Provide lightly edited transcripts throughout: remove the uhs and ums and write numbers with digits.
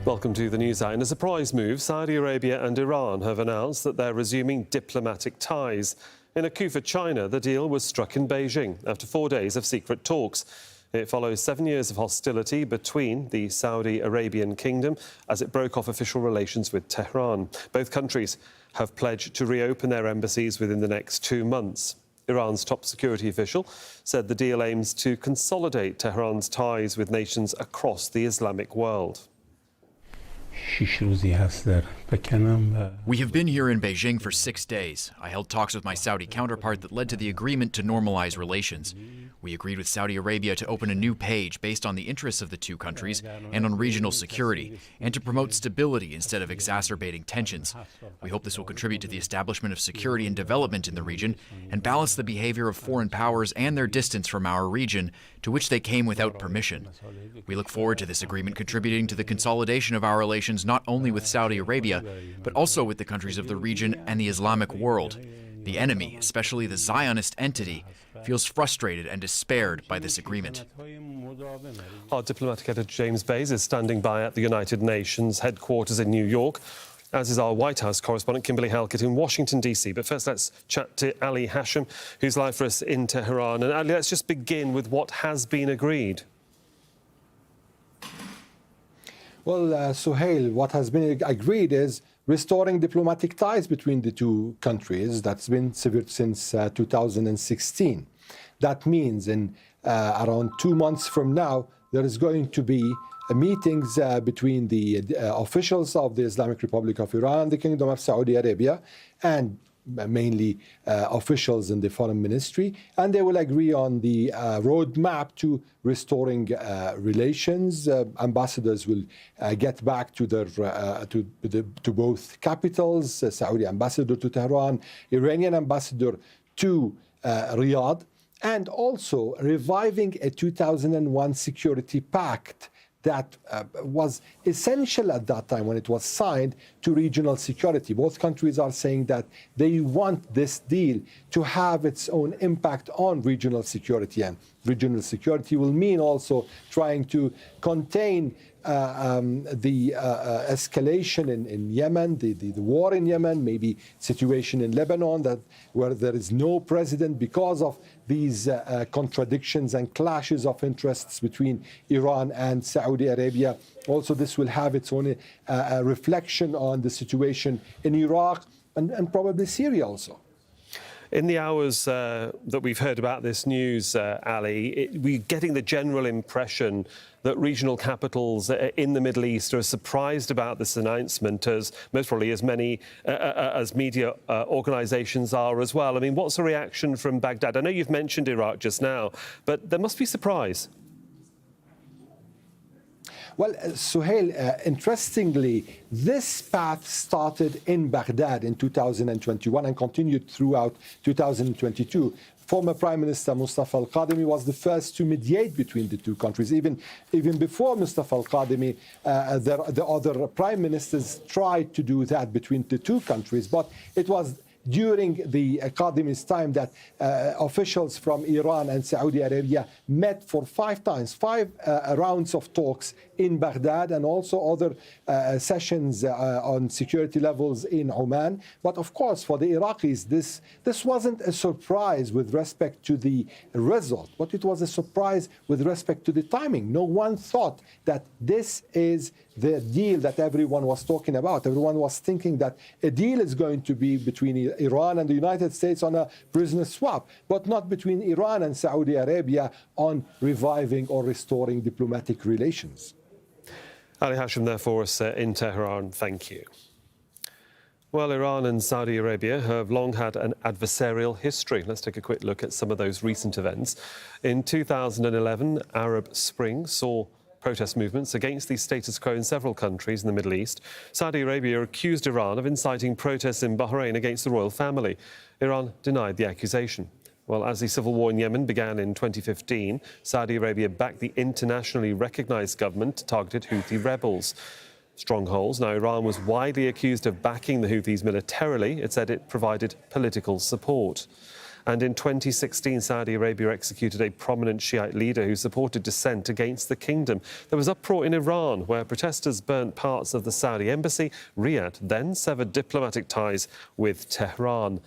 Welcome to the News Hour. In a surprise move, Saudi Arabia and Iran have announced that they're resuming diplomatic ties. In a coup for China, the deal was struck in Beijing after 4 days of secret talks. It follows 7 years of hostility between the Saudi Arabian kingdom as it broke off official relations with Tehran. Both countries have pledged to reopen their embassies within the next 2 months. Iran's top security official said the deal aims to consolidate Tehran's ties with nations across the Islamic world. We have been here in Beijing for 6 days. I held talks with my Saudi counterpart that led to the agreement to normalize relations. We agreed with Saudi Arabia to open a new page based on the interests of the two countries and on regional security, and to promote stability instead of exacerbating tensions. We hope this will contribute to the establishment of security and development in the region and balance the behavior of foreign powers and their distance from our region, to which they came without permission. We look forward to this agreement contributing to the consolidation of our relations not only with Saudi Arabia, but also with the countries of the region and the Islamic world. The enemy, especially the Zionist entity, feels frustrated and despaired by this agreement. Our diplomatic editor James Bays is standing by at the United Nations headquarters in New York, as is our White House correspondent Kimberly Halkett in Washington, D.C. But first, let's chat to Ali Hashim, who's live for us in Tehran. And Ali, let's just begin with what has been agreed. Well, Suhail, what has been agreed is restoring diplomatic ties between the two countries. That's been severed since 2016. That means in around 2 months from now, there is going to be meetings between the officials of the Islamic Republic of Iran, the Kingdom of Saudi Arabia, and mainly officials in the foreign ministry, and they will agree on the roadmap to restoring relations. Ambassadors will get back to their to both capitals. Saudi ambassador to Tehran, Iranian ambassador to Riyadh, and also reviving a 2001 security pact that was essential at that time when it was signed to regional security. Both countries are saying that they want this deal to have its own impact on regional security, and regional security will mean also trying to contain the escalation in Yemen, the war in Yemen, maybe situation in Lebanon where there is no president because of these contradictions and clashes of interests between Iran and Saudi Arabia. Also, this will have its own reflection on the situation in Iraq and probably Syria also. In the hours that we've heard about this news, Ali, we're getting the general impression that regional capitals in the Middle East are surprised about this announcement, as most probably as many as media organisations are as well. I mean, what's the reaction from Baghdad? I know you've mentioned Iraq just now, but there must be surprise. Well, Suhail, interestingly, this path started in Baghdad in 2021 and continued throughout 2022. Former Prime Minister Mustafa al-Kadhimi was the first to mediate between the two countries. Even before Mustafa al-Kadhimi, the other prime ministers tried to do that between the two countries, but it was during the Kadhimi's time that officials from Iran and Saudi Arabia met for 5 times, 5 rounds of talks in Baghdad, and also other sessions on security levels in Oman. But of course, for the Iraqis, this wasn't a surprise with respect to the result, but it was a surprise with respect to the timing. No one thought that this is the deal that everyone was talking about. Everyone was thinking that a deal is going to be between Iran and the United States on a prisoner swap, but not between Iran and Saudi Arabia on reviving or restoring diplomatic relations. Ali Hashim there for us in Tehran. Thank you. Well, Iran and Saudi Arabia have long had an adversarial history. Let's take a quick look at some of those recent events. In 2011, Arab Spring saw protest movements against the status quo in several countries in the Middle East. Saudi Arabia accused Iran of inciting protests in Bahrain against the royal family. Iran denied the accusation. Well, as the civil war in Yemen began in 2015, Saudi Arabia backed the internationally recognized government to target Houthi rebels. Strongholds. Now, Iran was widely accused of backing the Houthis militarily. It said it provided political support. And in 2016, Saudi Arabia executed a prominent Shiite leader who supported dissent against the kingdom. There was uproar in Iran, where protesters burnt parts of the Saudi embassy. Riyadh then severed diplomatic ties with Tehran.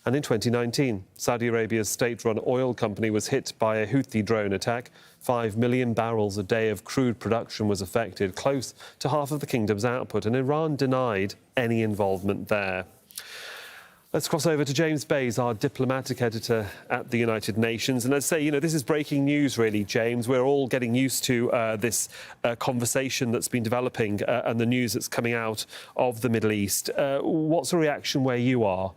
And in 2019, Saudi Arabia's state-run oil company was hit by a Houthi drone attack. 5 million barrels a day of crude production was affected, close to half of the kingdom's output, and Iran denied any involvement there. Let's cross over to James Bays, our diplomatic editor at the United Nations. And let's say, this is breaking news, really, James. We're all getting used to this conversation that's been developing and the news that's coming out of the Middle East. What's the reaction where you are?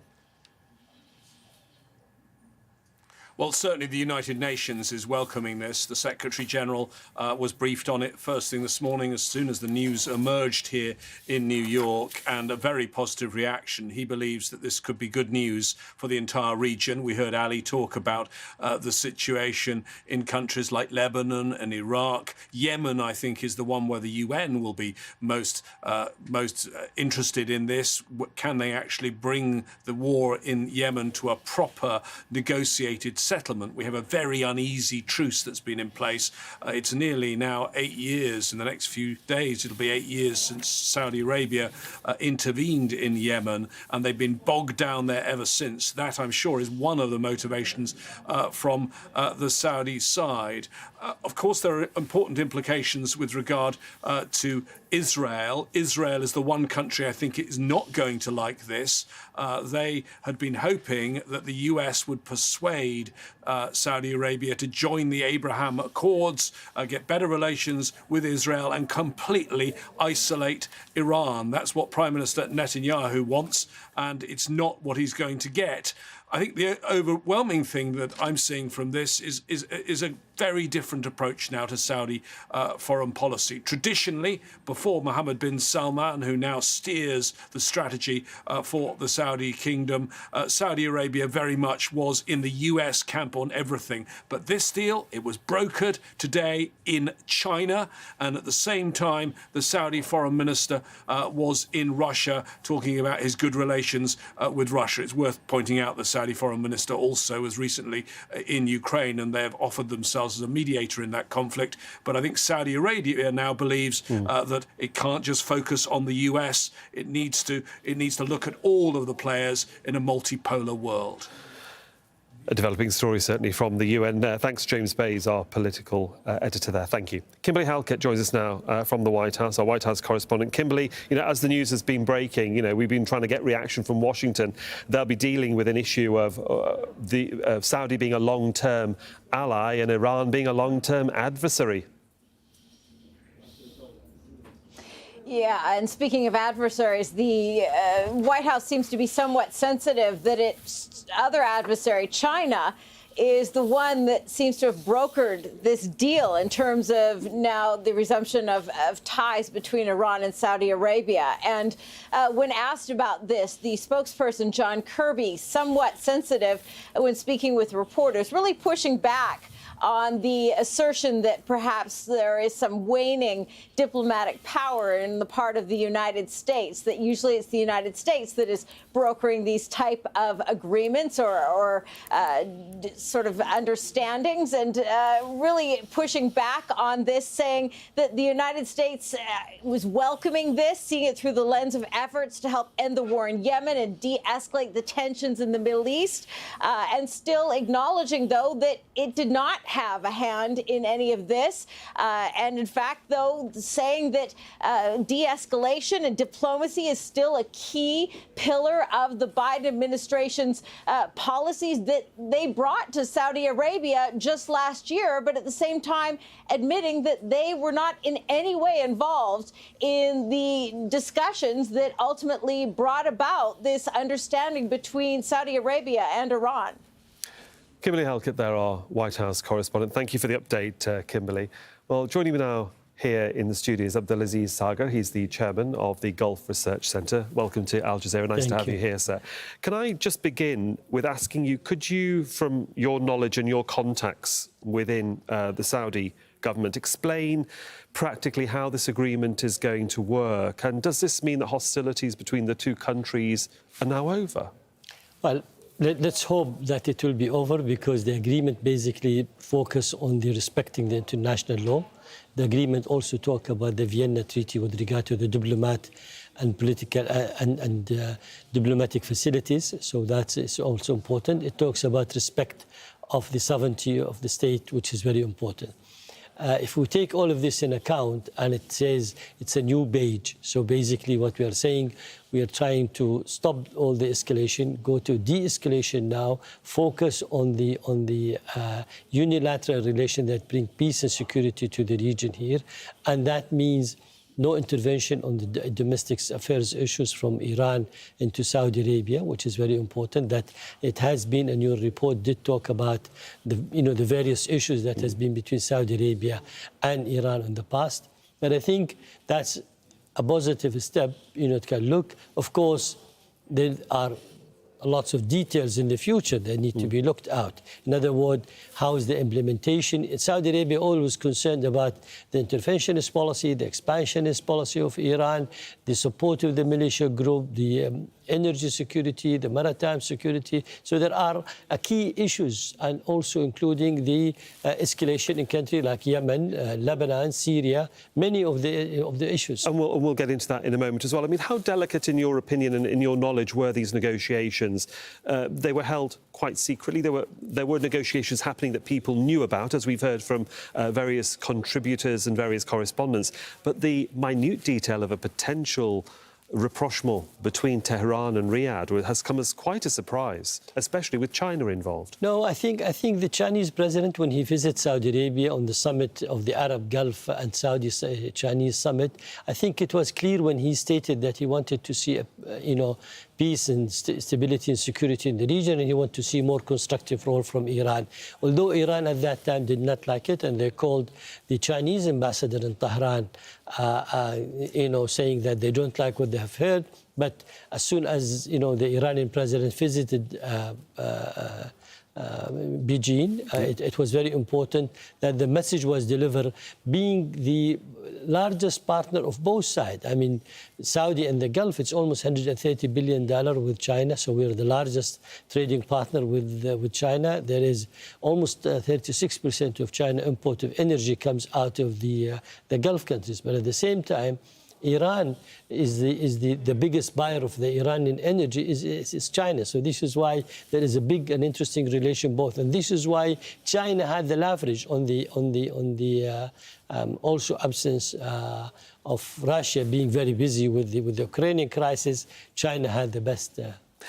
Well, certainly the United Nations is welcoming this. The Secretary-General was briefed on it first thing this morning as soon as the news emerged here in New York, and a very positive reaction. He believes that this could be good news for the entire region. We heard Ali talk about the situation in countries like Lebanon and Iraq. Yemen, I think, is the one where the UN will be most interested in this. Can they actually bring the war in Yemen to a proper negotiated settlement? We have a very uneasy truce that's been in place. It's nearly now 8 years. In the next few days, it'll be 8 years since Saudi Arabia intervened in Yemen, and they've been bogged down there ever since. That, I'm sure, is one of the motivations from the Saudi side. Of course, there are important implications with regard to Israel. Israel is the one country I think is not going to like this. They had been hoping that the US would persuade Saudi Arabia to join the Abraham Accords, get better relations with Israel, and completely isolate Iran. That's what Prime Minister Netanyahu wants, and it's not what he's going to get. I think the overwhelming thing that I'm seeing from this is a very different approach now to Saudi foreign policy. Traditionally, before Mohammed bin Salman, who now steers the strategy for the Saudi kingdom, Saudi Arabia very much was in the US camp on everything. But this deal, it was brokered today in China, and at the same time, the Saudi foreign minister was in Russia talking about his good relations with Russia. It's worth pointing out the Saudi foreign minister also was recently in Ukraine, and they have offered themselves as a mediator in that conflict. But I think Saudi Arabia now believes that it can't just focus on the US. It needs to look at all of the players in a multipolar world. A developing story, certainly, from the UN. Thanks, James Bays, our political editor there. Thank you. Kimberly Halkett joins us now from the White House, our White House correspondent. Kimberly, as the news has been breaking, we've been trying to get reaction from Washington. They'll be dealing with an issue of Saudi being a long-term ally and Iran being a long-term adversary. Yeah, and speaking of adversaries, the White House seems to be somewhat sensitive that its other adversary, China, is the one that seems to have brokered this deal in terms of now the resumption of ties between Iran and Saudi Arabia. And when asked about this, the spokesperson, John Kirby, somewhat sensitive when speaking with reporters, really pushing back on the assertion that perhaps there is some waning diplomatic power in the part of the United States, that usually it's the United States that is brokering these type of agreements or sort of understandings, and really pushing back on this, saying that the United States was welcoming this, seeing it through the lens of efforts to help end the war in Yemen and de-escalate the tensions in the Middle East, and still acknowledging, though, that it did not have a hand in any of this. And in fact, though, saying that de-escalation and diplomacy is still a key pillar of the Biden administration's policies that they brought to Saudi Arabia just last year, but at the same time admitting that they were not in any way involved in the discussions that ultimately brought about this understanding between Saudi Arabia and Iran. Kimberly Halkett there, our White House correspondent. Thank you for the update, Kimberly. Well, joining me now here in the studio is Abdulaziz Sagar. He's the chairman of the Gulf Research Centre. Welcome to Al Jazeera. Nice to have you here, sir. Can I just begin with asking you, could you, from your knowledge and your contacts within the Saudi government, explain practically how this agreement is going to work? And does this mean that hostilities between the two countries are now over? Well, let's hope that it will be over, because the agreement basically focuses on the respecting the international law. The agreement also talks about the Vienna Treaty with regard to the diplomat and political and diplomatic facilities. So that is also important. It talks about respect of the sovereignty of the state, which is very important. If we take all of this in account, and it says it's a new page, so basically what we are saying, we are trying to stop all the escalation, go to de-escalation now, focus on the unilateral relation that bring peace and security to the region here, and that means no intervention on the domestic affairs issues from Iran into Saudi Arabia, which is very important. That it has been, and your report did talk about the various issues that has been between Saudi Arabia and Iran in the past. But I think that's a positive step. It can look. Of course, there are lots of details in the future that need to be looked out. In other words, how is the implementation? Saudi Arabia always concerned about the interventionist policy, the expansionist policy of Iran, the support of the militia group, the energy security, the maritime security. So there are key issues, and also including the escalation in countries like Yemen, Lebanon, Syria, many of the issues. And we'll get into that in a moment as well. I mean, how delicate, in your opinion and in your knowledge, were these negotiations? They were held quite secretly. There were negotiations happening that people knew about, as we've heard from various contributors and various correspondents. But the minute detail of a potential rapprochement between Tehran and Riyadh has come as quite a surprise, especially with China involved. No, I think the Chinese president, when he visits Saudi Arabia on the summit of the Arab Gulf and Saudi-Chinese summit, I think it was clear when he stated that he wanted to see peace and stability and security in the region, and he wanted to see more constructive role from Iran. Although Iran at that time did not like it, and they called the Chinese ambassador in Tehran, saying that they don't like what they have heard. But as soon as the Iranian president visited Beijing, it was very important that the message was delivered, being the largest partner of both sides. I mean, Saudi and the Gulf, it's almost $130 billion with China, so we're the largest trading partner with China. There is almost 36% of China import of energy comes out of the Gulf countries. But at the same time, Iran is the biggest buyer of the Iranian energy is China. So this is why there is a big and interesting relation both, and this is why China had the leverage on the also absence of Russia being very busy with the Ukrainian crisis. China had the best.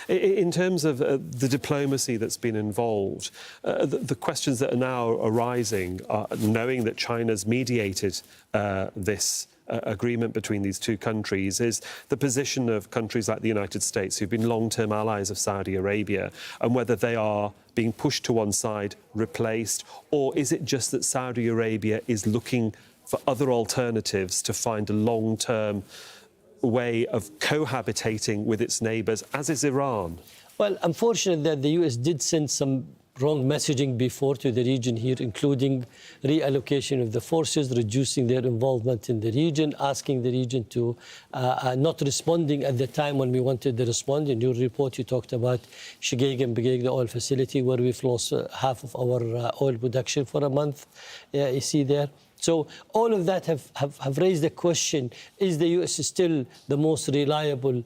In terms of the diplomacy that's been involved, the questions that are now arising, knowing that China's mediated this agreement between these two countries, is the position of countries like the United States, who've been long-term allies of Saudi Arabia, and whether they are being pushed to one side, replaced, or is it just that Saudi Arabia is looking for other alternatives to find a long-term way of cohabitating with its neighbours, as is Iran? Well, unfortunately that the US did send some wrong messaging before to the region here, including reallocation of the forces, reducing their involvement in the region, asking the region to not responding at the time when we wanted to respond. In your report, you talked about Shigeg and Begeg, the oil facility, where we've lost half of our oil production for a month. You see there. So all of that have raised the question, is the US still the most reliable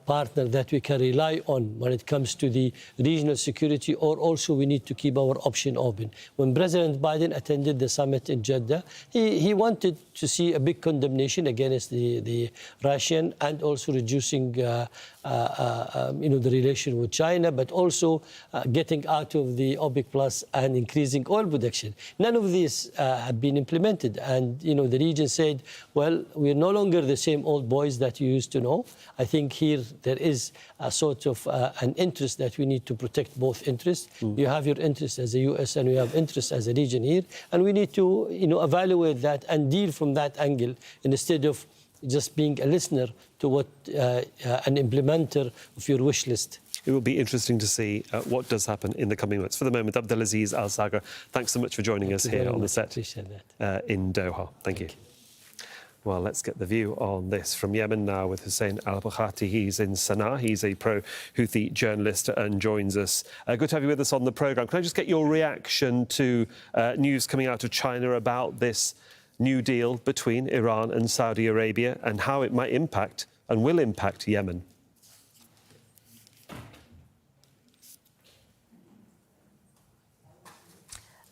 partner that we can rely on when it comes to the regional security, or also we need to keep our option open? When President Biden attended the summit in Jeddah, he wanted to see a big condemnation against the Russian, and also reducing the relation with China, but also getting out of the OPEC Plus and increasing oil production. None of these have been implemented, and the region said, well, we're no longer the same old boys that you used to know. I think here there is a sort of an interest that we need to protect both interests. You have your interest as a US, and we have interest as a region here, and we need to evaluate that and deal from that angle, instead of just being a listener to what an implementer of your wish list. It will be interesting to see what does happen in the coming months. For the moment, Abdulaziz Al-Sagra, thanks so much for joining us here on the set Appreciate that. in Doha. Thank you. Well, let's get the view on this from Yemen now with Hussein al-Baghati. He's in Sana'a. He's a pro-Houthi journalist and joins us. Good to have you with us on the programme. Can I just get your reaction to news coming out of China about this new deal between Iran and Saudi Arabia and how it might impact and will impact Yemen?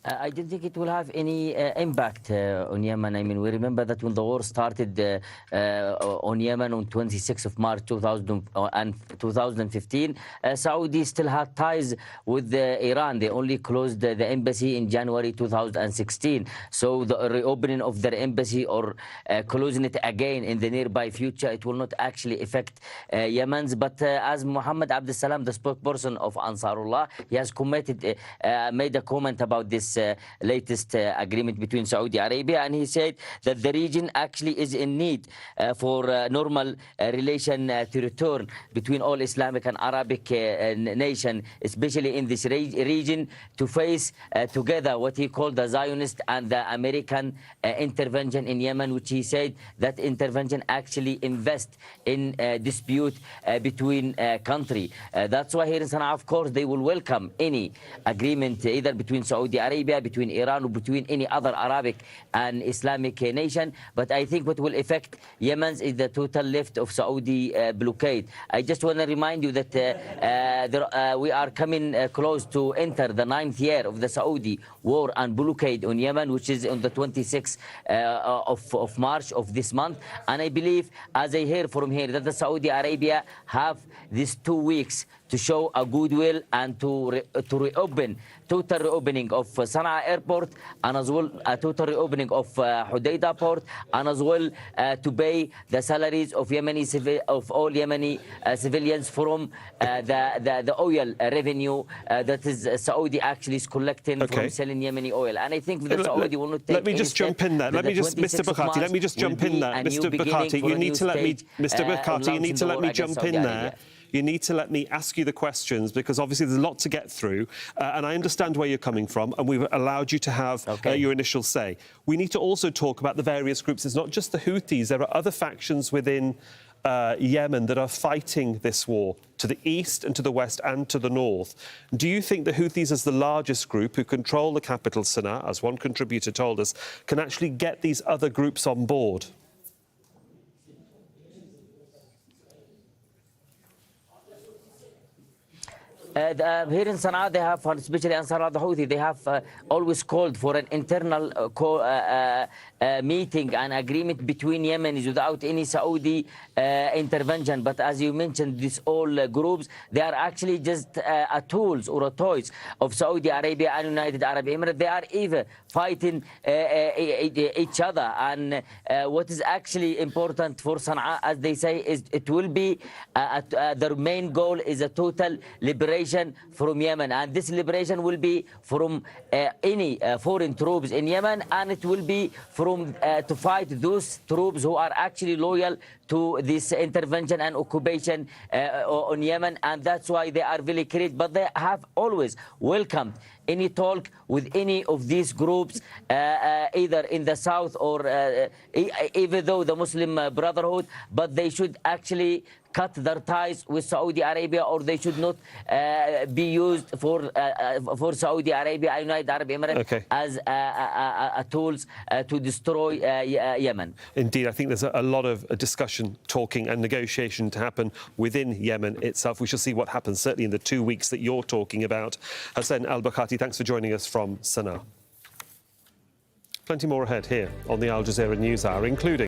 I don't think it will have any impact on Yemen. I mean, we remember that when the war started on Yemen on 26th of March 2015, Saudi still had ties with Iran. They only closed the embassy in January 2016. So the reopening of their embassy or closing it again in the nearby future, it will not actually affect Yemen's. But as Mohammed Abdel Salam, the spokesperson of Ansarullah, he has made a comment about this latest agreement between Saudi Arabia, and he said that the region actually is in need for normal relation to return between all Islamic and Arabic nations, especially in this region, to face together what he called the Zionist and the American intervention in Yemen, which he said that intervention actually invest in dispute between countries. That's why here in Sana'a, of course, they will welcome any agreement either between Saudi Arabia, between Iran, or between any other Arabic and Islamic nation. But I think what will affect Yemen is the total lift of Saudi blockade. I just want to remind you that we are coming close to enter the 9th year of the Saudi war and blockade on Yemen, which is on the 26th of March of this month. And I believe, as I hear from here, that the Saudi Arabia have these 2 weeks to show a goodwill and to reopen, total reopening of Sana'a airport, and as well a total reopening of Hodeidah port, and as well to pay the salaries of all Yemeni civilians from the oil revenue that is Saudi actually is collecting from selling Yemeni oil. And I think the Saudi will not take. Let me just jump in there. Let me just, Mr. Baghati, let me just jump in there. Mr. Baghati, you need to let me, Mr. Baghati, you need to let me jump in there. You need to let me ask you the questions, because obviously there's a lot to get through, and I understand where you're coming from, and we've allowed you to have your initial say. We need to also talk about the various groups. It's not just the Houthis. There are other factions within Yemen that are fighting this war to the east and to the west and to the north. Do you think the Houthis, as the largest group who control the capital Sana'a, as one contributor told us, can actually get these other groups on board? Here in Sana'a, they have, especially Ansar al-Houthi, they have always called for an internal meeting and agreement between Yemenis without any Saudi intervention. But as you mentioned, these all groups, they are actually just tools or toys of Saudi Arabia and United Arab Emirates. They are even fighting each other. And what is actually important for Sana'a, as they say, is it will be their main goal is a total liberation from Yemen, and this liberation will be from any foreign troops in Yemen, and it will be from to fight those troops who are actually loyal to this intervention and occupation on Yemen. And that's why they are very creative, but they have always welcomed any talk with any of these groups, either in the south or even though the Muslim Brotherhood, but they should actually cut their ties with Saudi Arabia, or they should not be used for Saudi Arabia and United Arab Emirates as tools to destroy Yemen. Indeed, I think there's a lot of discussion, talking and negotiation to happen within Yemen itself. We shall see what happens, certainly in the 2 weeks that you're talking about. Hussein al-Baghati, thanks for joining us from Sana'a. Plenty more ahead here on the Al Jazeera News Hour, including